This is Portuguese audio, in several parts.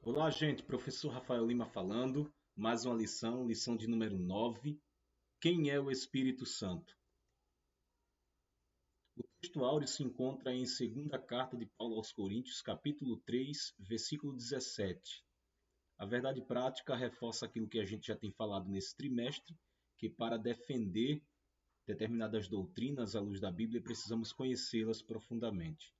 Olá, gente. Professor Rafael Lima falando. Mais uma lição, lição de número 9. Quem é o Espírito Santo? O texto áureo se encontra em segunda carta de Paulo aos Coríntios, capítulo 3, versículo 17. A verdade prática reforça aquilo que a gente já tem falado nesse trimestre, que para defender determinadas doutrinas à luz da Bíblia, precisamos conhecê-las profundamente.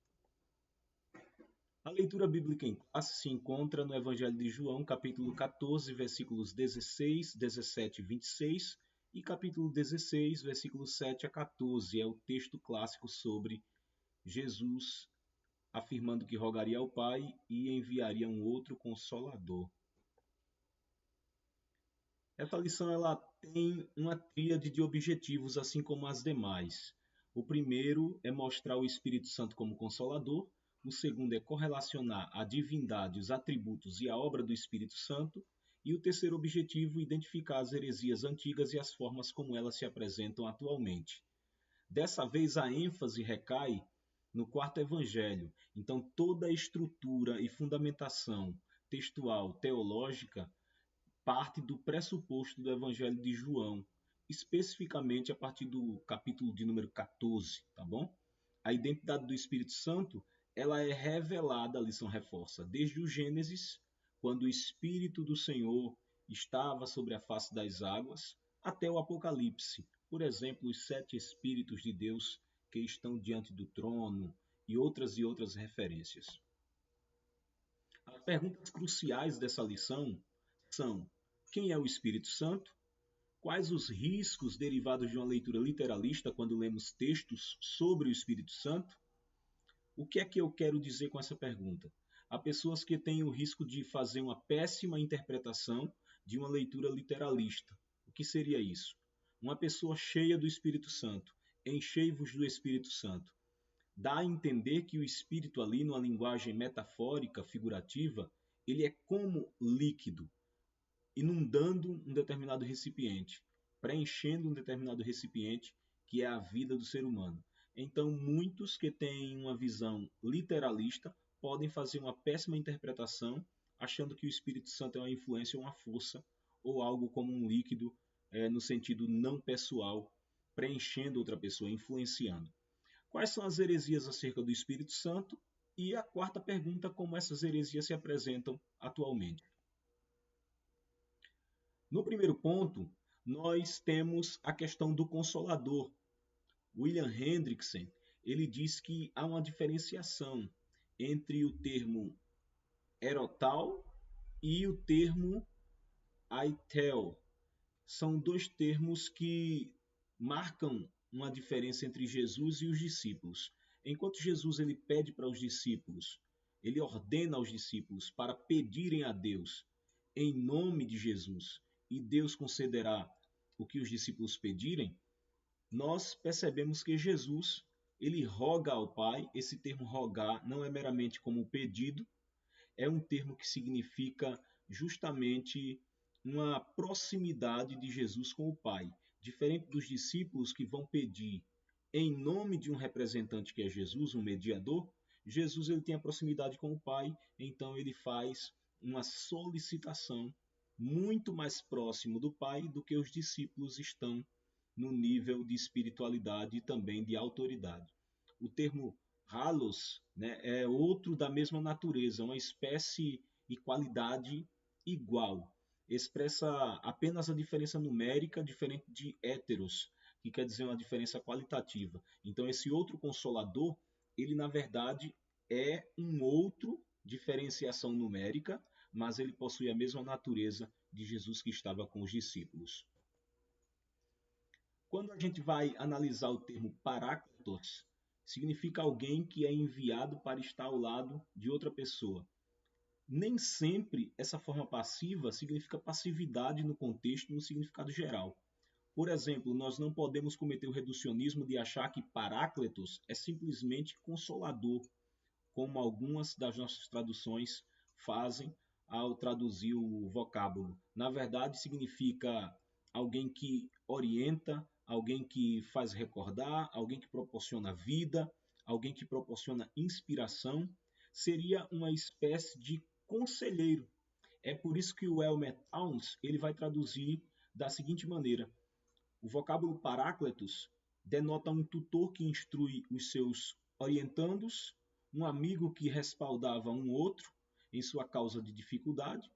A leitura bíblica em classe se encontra no Evangelho de João, capítulo 14, versículos 16, 17 e 26, e capítulo 16, versículos 7 a 14. É o texto clássico sobre Jesus afirmando que rogaria ao Pai e enviaria um outro Consolador. Essa lição ela tem uma tríade de objetivos, assim como as demais. O primeiro é mostrar o Espírito Santo como Consolador. O segundo é correlacionar a divindade, os atributos e a obra do Espírito Santo. E o terceiro objetivo, identificar as heresias antigas e as formas como elas se apresentam atualmente. Dessa vez, a ênfase recai no quarto evangelho. Então, toda a estrutura e fundamentação textual, teológica, parte do pressuposto do Evangelho de João, especificamente a partir do capítulo de número 14, tá bom? A identidade do Espírito Santo, ela é revelada, a lição reforça, desde o Gênesis, quando o Espírito do Senhor estava sobre a face das águas, até o Apocalipse. Por exemplo, os 7 Espíritos de Deus que estão diante do trono e outras referências. As perguntas cruciais dessa lição são: quem é o Espírito Santo? Quais os riscos derivados de uma leitura literalista quando lemos textos sobre o Espírito Santo? O que é que eu quero dizer com essa pergunta? Há pessoas que têm o risco de fazer uma péssima interpretação de uma leitura literalista. O que seria isso? Uma pessoa cheia do Espírito Santo. Enchei-vos do Espírito Santo. Dá a entender que o Espírito ali, numa linguagem metafórica, figurativa, ele é como líquido, inundando um determinado recipiente, preenchendo um determinado recipiente, que é a vida do ser humano. Então, muitos que têm uma visão literalista podem fazer uma péssima interpretação, achando que o Espírito Santo é uma influência, uma força, ou algo como um líquido, no sentido não pessoal, preenchendo outra pessoa, influenciando. Quais são as heresias acerca do Espírito Santo? E a quarta pergunta, como essas heresias se apresentam atualmente. No primeiro ponto, nós temos a questão do Consolador. William Hendrickson, ele diz que há uma diferenciação entre o termo erotal e o termo aitel. São dois termos que marcam uma diferença entre Jesus e os discípulos. Enquanto Jesus ele pede para os discípulos, ele ordena aos discípulos para pedirem a Deus em nome de Jesus, e Deus concederá o que os discípulos pedirem, nós percebemos que Jesus ele roga ao Pai. Esse termo rogar não é meramente como pedido, é um termo que significa justamente uma proximidade de Jesus com o Pai. Diferente dos discípulos que vão pedir em nome de um representante que é Jesus, um mediador, Jesus ele tem a proximidade com o Pai, então ele faz uma solicitação muito mais próximo do Pai do que os discípulos estão no nível de espiritualidade e também de autoridade. O termo halos, né, é outro da mesma natureza, uma espécie e qualidade igual. Expressa apenas a diferença numérica, diferente de heteros, que quer dizer uma diferença qualitativa. Então, esse outro consolador, ele na verdade é um outro diferenciação numérica, mas ele possui a mesma natureza de Jesus que estava com os discípulos. Quando a gente vai analisar o termo paráclitos, significa alguém que é enviado para estar ao lado de outra pessoa. Nem sempre essa forma passiva significa passividade no contexto, no significado geral. Por exemplo, nós não podemos cometer o reducionismo de achar que paráclitos é simplesmente consolador, como algumas das nossas traduções fazem ao traduzir o vocábulo. Na verdade, significa alguém que orienta, alguém que faz recordar, alguém que proporciona vida, alguém que proporciona inspiração. Seria uma espécie de conselheiro. É por isso que o Elmer Towns ele vai traduzir da seguinte maneira: o vocábulo parácletos denota um tutor que instrui os seus orientandos, um amigo que respaldava um outro em sua causa de dificuldade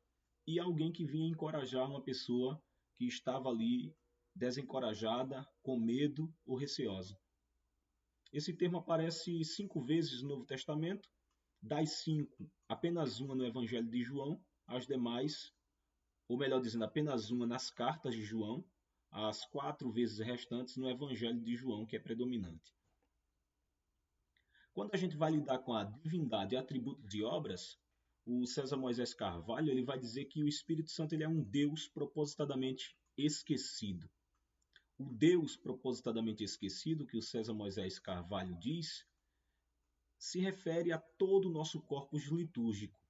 e alguém que vinha encorajar uma pessoa que estava ali desencorajada, com medo ou receosa. Esse termo aparece 5 vezes no Novo Testamento, das 5, apenas uma no Evangelho de João, as demais, ou melhor dizendo, apenas uma nas cartas de João, as 4 vezes restantes no Evangelho de João, que é predominante. Quando a gente vai lidar com a divindade, atributos e obras, o César Moisés Carvalho ele vai dizer que o Espírito Santo ele é um Deus propositadamente esquecido. O Deus propositadamente esquecido, que o César Moisés Carvalho diz, se refere a todo o nosso corpus litúrgico.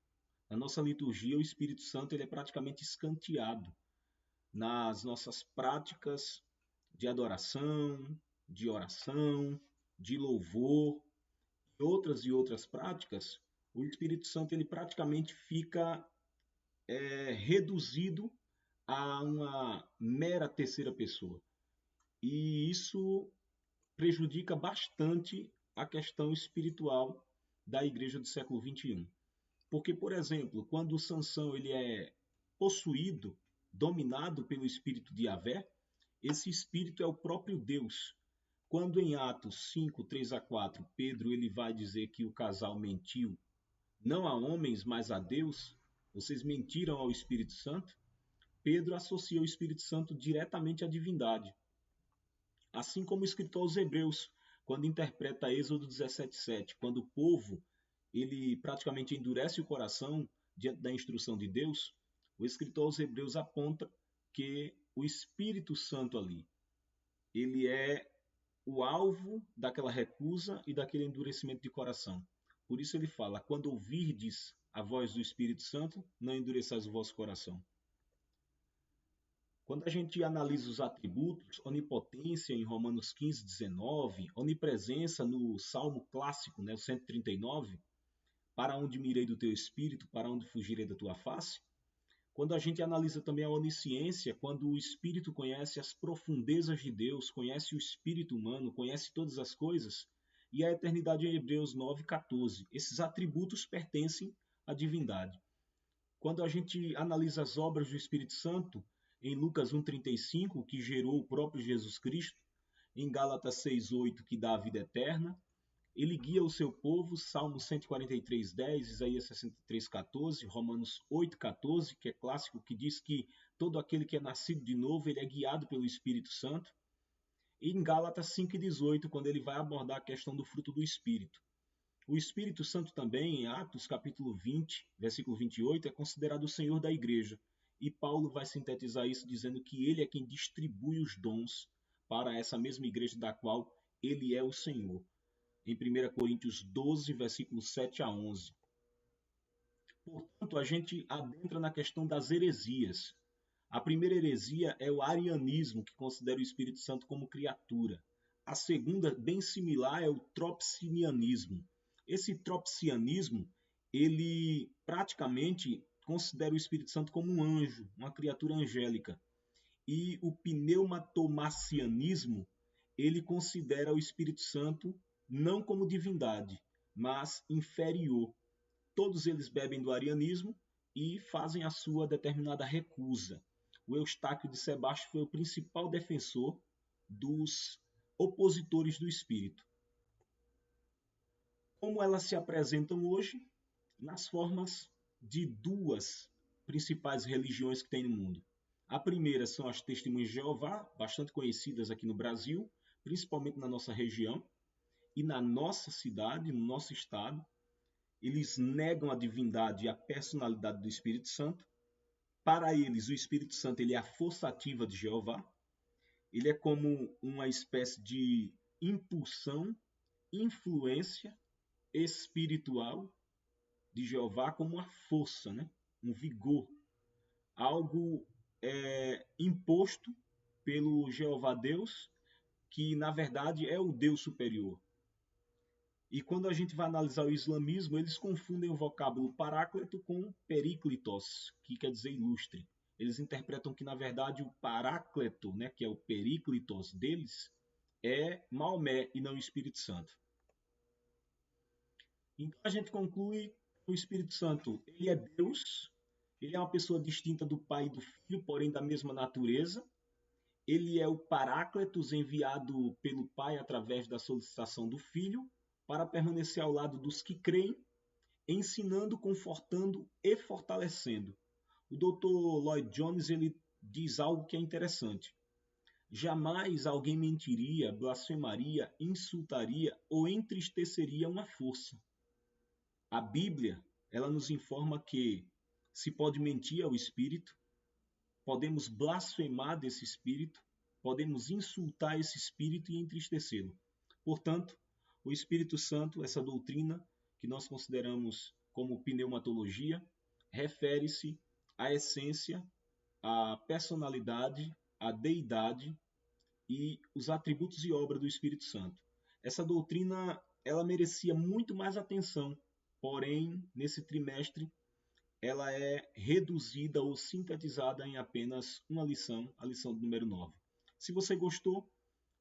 Na nossa liturgia, o Espírito Santo ele é praticamente escanteado nas nossas práticas de adoração, de oração, de louvor e outras práticas. O Espírito Santo ele praticamente fica reduzido a uma mera terceira pessoa. E isso prejudica bastante a questão espiritual da igreja do século XXI. Porque, por exemplo, quando Sansão ele é possuído, dominado pelo espírito de Yahvé, esse espírito é o próprio Deus. Quando em Atos 5, 3 a 4, Pedro ele vai dizer que o casal mentiu, não a homens, mas a Deus, vocês mentiram ao Espírito Santo, Pedro associa o Espírito Santo diretamente à divindade. Assim como o escritor aos Hebreus, quando interpreta Êxodo 17:7, quando o povo ele praticamente endurece o coração diante da instrução de Deus, o escritor aos Hebreus aponta que o Espírito Santo ali, ele é o alvo daquela recusa e daquele endurecimento de coração. Por isso ele fala: quando ouvirdes a voz do Espírito Santo, não endureçais o vosso coração. Quando a gente analisa os atributos, onipotência em Romanos 15:19, onipresença no Salmo clássico, o 139, para onde mirei do teu espírito, para onde fugirei da tua face. Quando a gente analisa também a onisciência, quando o espírito conhece as profundezas de Deus, conhece o espírito humano, conhece todas as coisas, e a eternidade em Hebreus 9:14. Esses atributos pertencem à divindade. Quando a gente analisa as obras do Espírito Santo, em Lucas 1:35, que gerou o próprio Jesus Cristo, em Gálatas 6:8, que dá a vida eterna, ele guia o seu povo, Salmo 143:10, Isaías 63:14, Romanos 8:14, que é clássico, que diz que todo aquele que é nascido de novo, ele é guiado pelo Espírito Santo. E em Gálatas 5:18, quando ele vai abordar a questão do fruto do Espírito. O Espírito Santo também, em Atos capítulo 20, versículo 28, é considerado o Senhor da igreja. E Paulo vai sintetizar isso dizendo que ele é quem distribui os dons para essa mesma igreja da qual ele é o Senhor. Em 1 Coríntios 12, versículos 7 a 11. Portanto, a gente adentra na questão das heresias. A primeira heresia é o arianismo, que considera o Espírito Santo como criatura. A segunda, bem similar, é o tropsianismo. Esse tropsianismo, ele praticamente considera o Espírito Santo como um anjo, uma criatura angélica. E o pneumatomacianismo, ele considera o Espírito Santo não como divindade, mas inferior. Todos eles bebem do arianismo e fazem a sua determinada recusa. O Eustáquio de Sebaste foi o principal defensor dos opositores do Espírito. Como elas se apresentam hoje? Nas formas de duas principais religiões que tem no mundo. A primeira são as Testemunhas de Jeová, bastante conhecidas aqui no Brasil, principalmente na nossa região e na nossa cidade, no nosso estado. Eles negam a divindade e a personalidade do Espírito Santo. Para eles, o Espírito Santo ele é a força ativa de Jeová. Ele é como uma espécie de impulsão, influência espiritual de Jeová, como uma força, um vigor, algo imposto pelo Jeová Deus, que na verdade é o Deus superior. E quando a gente vai analisar o islamismo, eles confundem o vocábulo paráclito com períclitos, que quer dizer ilustre. Eles interpretam que, na verdade, o paráclito, né, que é o períclitos deles, é Maomé e não o Espírito Santo. Então a gente conclui que o Espírito Santo, ele é Deus, ele é uma pessoa distinta do Pai e do Filho, porém da mesma natureza. Ele é o Paráclitos enviado pelo Pai através da solicitação do Filho para permanecer ao lado dos que creem, ensinando, confortando e fortalecendo. O Dr. Lloyd Jones ele diz algo que é interessante. Jamais alguém mentiria, blasfemaria, insultaria ou entristeceria uma força. A Bíblia, ela nos informa que se pode mentir ao Espírito, podemos blasfemar desse Espírito, podemos insultar esse Espírito e entristecê-lo. Portanto, o Espírito Santo, essa doutrina que nós consideramos como pneumatologia, refere-se à essência, à personalidade, à deidade e os atributos e obra do Espírito Santo. Essa doutrina ela merecia muito mais atenção, porém, nesse trimestre, ela é reduzida ou sintetizada em apenas uma lição, a lição número 9. Se você gostou,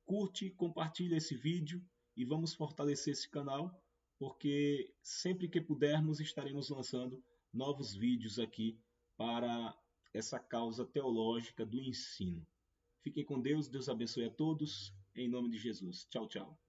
curte, compartilha esse vídeo e vamos fortalecer esse canal, porque sempre que pudermos estaremos lançando novos vídeos aqui para essa causa teológica do ensino. Fiquem com Deus, Deus abençoe a todos, em nome de Jesus. Tchau, tchau.